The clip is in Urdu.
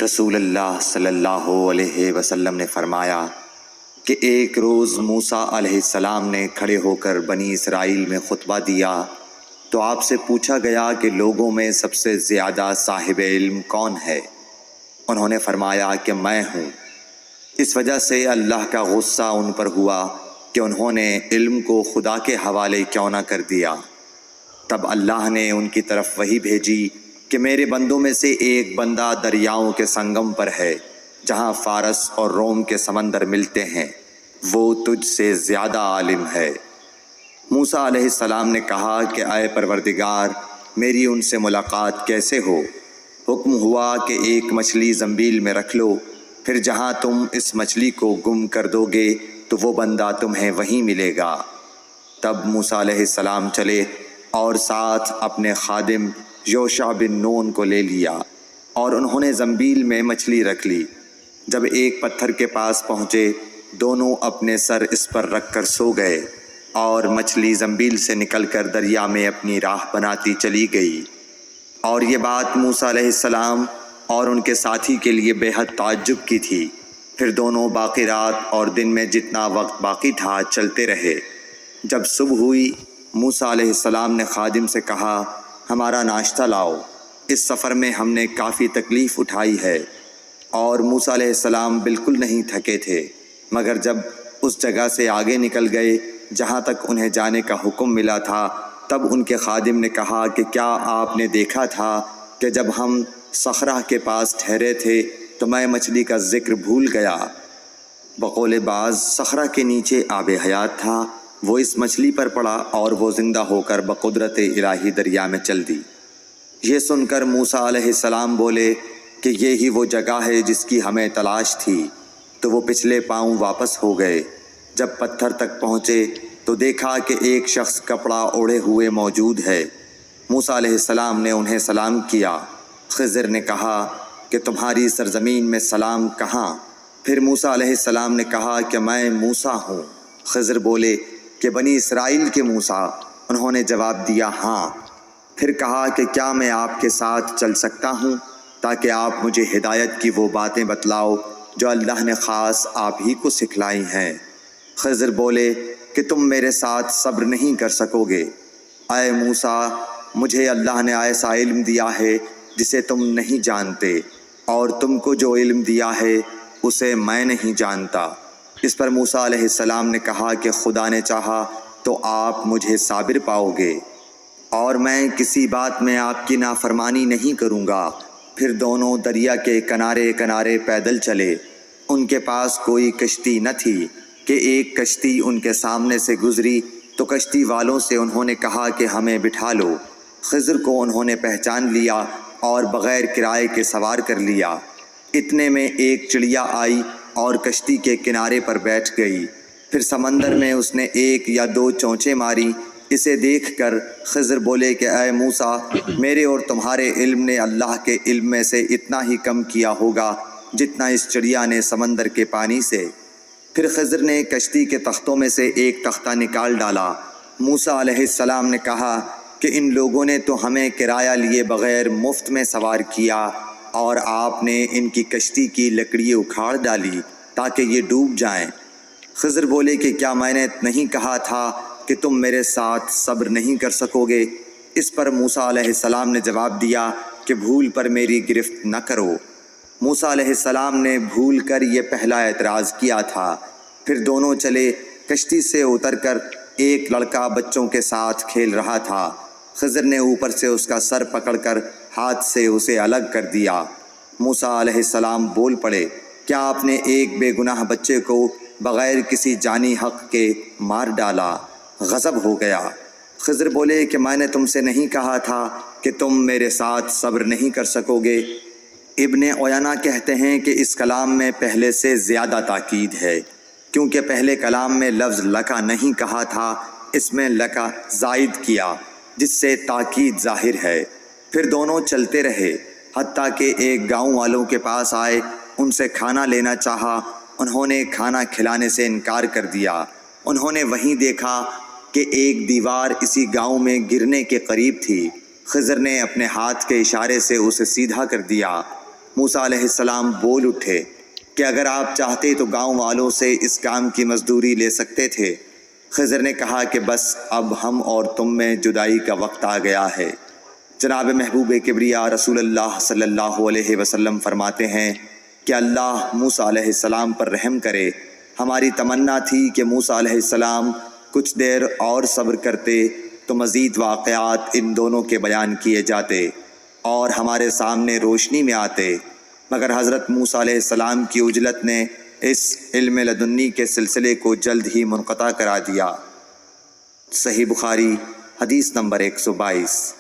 رسول اللہ صلی اللہ علیہ وسلم نے فرمایا کہ ایک روز موسیٰ علیہ السلام نے کھڑے ہو کر بنی اسرائیل میں خطبہ دیا تو آپ سے پوچھا گیا کہ لوگوں میں سب سے زیادہ صاحب علم کون ہے؟ انہوں نے فرمایا کہ میں ہوں۔ اس وجہ سے اللہ کا غصہ ان پر ہوا کہ انہوں نے علم کو خدا کے حوالے کیوں نہ کر دیا۔ تب اللہ نے ان کی طرف وحی بھیجی کہ میرے بندوں میں سے ایک بندہ دریاؤں کے سنگم پر ہے جہاں فارس اور روم کے سمندر ملتے ہیں، وہ تجھ سے زیادہ عالم ہے۔ موسیٰ علیہ السلام نے کہا کہ اے پروردگار، میری ان سے ملاقات کیسے ہو؟ حکم ہوا کہ ایک مچھلی زنبیل میں رکھ لو، پھر جہاں تم اس مچھلی کو گم کر دو گے تو وہ بندہ تمہیں وہیں ملے گا۔ تب موسیٰ علیہ السلام چلے اور ساتھ اپنے خادم یوشع بن نون کو لے لیا، اور انہوں نے زنبیل میں مچھلی رکھ لی۔ جب ایک پتھر کے پاس پہنچے، دونوں اپنے سر اس پر رکھ کر سو گئے، اور مچھلی زنبیل سے نکل کر دریا میں اپنی راہ بناتی چلی گئی۔ اور یہ بات موسیٰ علیہ السلام اور ان کے ساتھی کے لیے بے حد تعجب کی تھی۔ پھر دونوں باقی رات اور دن میں جتنا وقت باقی تھا چلتے رہے۔ جب صبح ہوئی، موسیٰ علیہ السلام نے خادم سے کہا، ہمارا ناشتہ لاؤ، اس سفر میں ہم نے کافی تکلیف اٹھائی ہے۔ اور موسیٰ علیہ السلام بالکل نہیں تھکے تھے، مگر جب اس جگہ سے آگے نکل گئے جہاں تک انہیں جانے کا حکم ملا تھا، تب ان کے خادم نے کہا کہ کیا آپ نے دیکھا تھا کہ جب ہم صخرہ کے پاس ٹھہرے تھے تو میں مچھلی کا ذکر بھول گیا؟ بقول بعض صخرہ کے نیچے آب حیات تھا، وہ اس مچھلی پر پڑا اور وہ زندہ ہو کر بقدرت الہی دریا میں چل دی۔ یہ سن کر موسیٰ علیہ السلام بولے کہ یہی وہ جگہ ہے جس کی ہمیں تلاش تھی، تو وہ پچھلے پاؤں واپس ہو گئے۔ جب پتھر تک پہنچے تو دیکھا کہ ایک شخص کپڑا اوڑھے ہوئے موجود ہے۔ موسیٰ علیہ السلام نے انہیں سلام کیا۔ خضر نے کہا کہ تمہاری سرزمین میں سلام کہاں؟ پھر موسیٰ علیہ السلام نے کہا کہ میں موسیٰ ہوں۔ خضر بولے کہ بنی اسرائیل کے موسیٰ؟ انہوں نے جواب دیا ہاں۔ پھر کہا کہ کیا میں آپ کے ساتھ چل سکتا ہوں تاکہ آپ مجھے ہدایت کی وہ باتیں بتلاؤ جو اللہ نے خاص آپ ہی کو سکھلائی ہیں؟ خضر بولے کہ تم میرے ساتھ صبر نہیں کر سکو گے۔ اے موسیٰ، مجھے اللہ نے ایسا علم دیا ہے جسے تم نہیں جانتے، اور تم کو جو علم دیا ہے اسے میں نہیں جانتا۔ اس پر موسیٰ علیہ السلام نے کہا کہ خدا نے چاہا تو آپ مجھے صابر پاؤ گے، اور میں کسی بات میں آپ کی نافرمانی نہیں کروں گا۔ پھر دونوں دریا کے کنارے کنارے پیدل چلے۔ ان کے پاس کوئی کشتی نہ تھی کہ ایک کشتی ان کے سامنے سے گزری تو کشتی والوں سے انہوں نے کہا کہ ہمیں بٹھا لو۔ خضر کو انہوں نے پہچان لیا اور بغیر کرائے کے سوار کر لیا۔ اتنے میں ایک چڑیا آئی اور کشتی کے کنارے پر بیٹھ گئی۔ پھر سمندر میں اس نے ایک یا دو چونچیں ماری۔ اسے دیکھ کر خضر بولے کہ اے موسیٰ، میرے اور تمہارے علم نے اللہ کے علم میں سے اتنا ہی کم کیا ہوگا جتنا اس چڑیا نے سمندر کے پانی سے۔ پھر خضر نے کشتی کے تختوں میں سے ایک تختہ نکال ڈالا۔ موسیٰ علیہ السلام نے کہا کہ ان لوگوں نے تو ہمیں کرایہ لیے بغیر مفت میں سوار کیا، اور آپ نے ان کی کشتی کی لکڑی اکھاڑ ڈالی تاکہ یہ ڈوب جائیں۔ خضر بولے کہ کیا میں نے نہیں کہا تھا کہ تم میرے ساتھ صبر نہیں کر سکو گے؟ اس پر موسیٰ علیہ السلام نے جواب دیا کہ بھول پر میری گرفت نہ کرو۔ موسیٰ علیہ السلام نے بھول کر یہ پہلا اعتراض کیا تھا۔ پھر دونوں چلے۔ کشتی سے اتر کر ایک لڑکا بچوں کے ساتھ کھیل رہا تھا۔ خضر نے اوپر سے اس کا سر پکڑ کر ہاتھ سے اسے الگ کر دیا۔ موسیٰ علیہ السلام بول پڑے، کیا آپ نے ایک بے گناہ بچے کو بغیر کسی جانی حق کے مار ڈالا؟ غضب ہو گیا۔ خضر بولے کہ میں نے تم سے نہیں کہا تھا کہ تم میرے ساتھ صبر نہیں کر سکو گے؟ ابن عیینہ کہتے ہیں کہ اس کلام میں پہلے سے زیادہ تاکید ہے، کیونکہ پہلے کلام میں لفظ لکا نہیں کہا تھا، اس میں لکا زائد کیا جس سے تاکید ظاہر ہے۔ پھر دونوں چلتے رہے حتیٰ کہ ایک گاؤں والوں کے پاس آئے۔ ان سے کھانا لینا چاہا، انہوں نے کھانا کھلانے سے انکار کر دیا۔ انہوں نے وہیں دیکھا کہ ایک دیوار اسی گاؤں میں گرنے کے قریب تھی۔ خضر نے اپنے ہاتھ کے اشارے سے اسے سیدھا کر دیا۔ موسیٰ علیہ السلام بول اٹھے کہ اگر آپ چاہتے تو گاؤں والوں سے اس کام کی مزدوری لے سکتے تھے۔ خضر نے کہا کہ بس اب ہم اور تم میں جدائی کا وقت آ گیا ہے۔ جناب محبوب کبریا رسول اللہ صلی اللہ علیہ وسلم فرماتے ہیں کہ اللہ موسیٰ علیہ السلام پر رحم کرے۔ ہماری تمنا تھی کہ موسیٰ علیہ السلام کچھ دیر اور صبر کرتے تو مزید واقعات ان دونوں کے بیان کیے جاتے اور ہمارے سامنے روشنی میں آتے، مگر حضرت موسیٰ علیہ السلام کی عجلت نے اس علم لدنی کے سلسلے کو جلد ہی منقطع کرا دیا۔ صحیح بخاری حدیث نمبر 122۔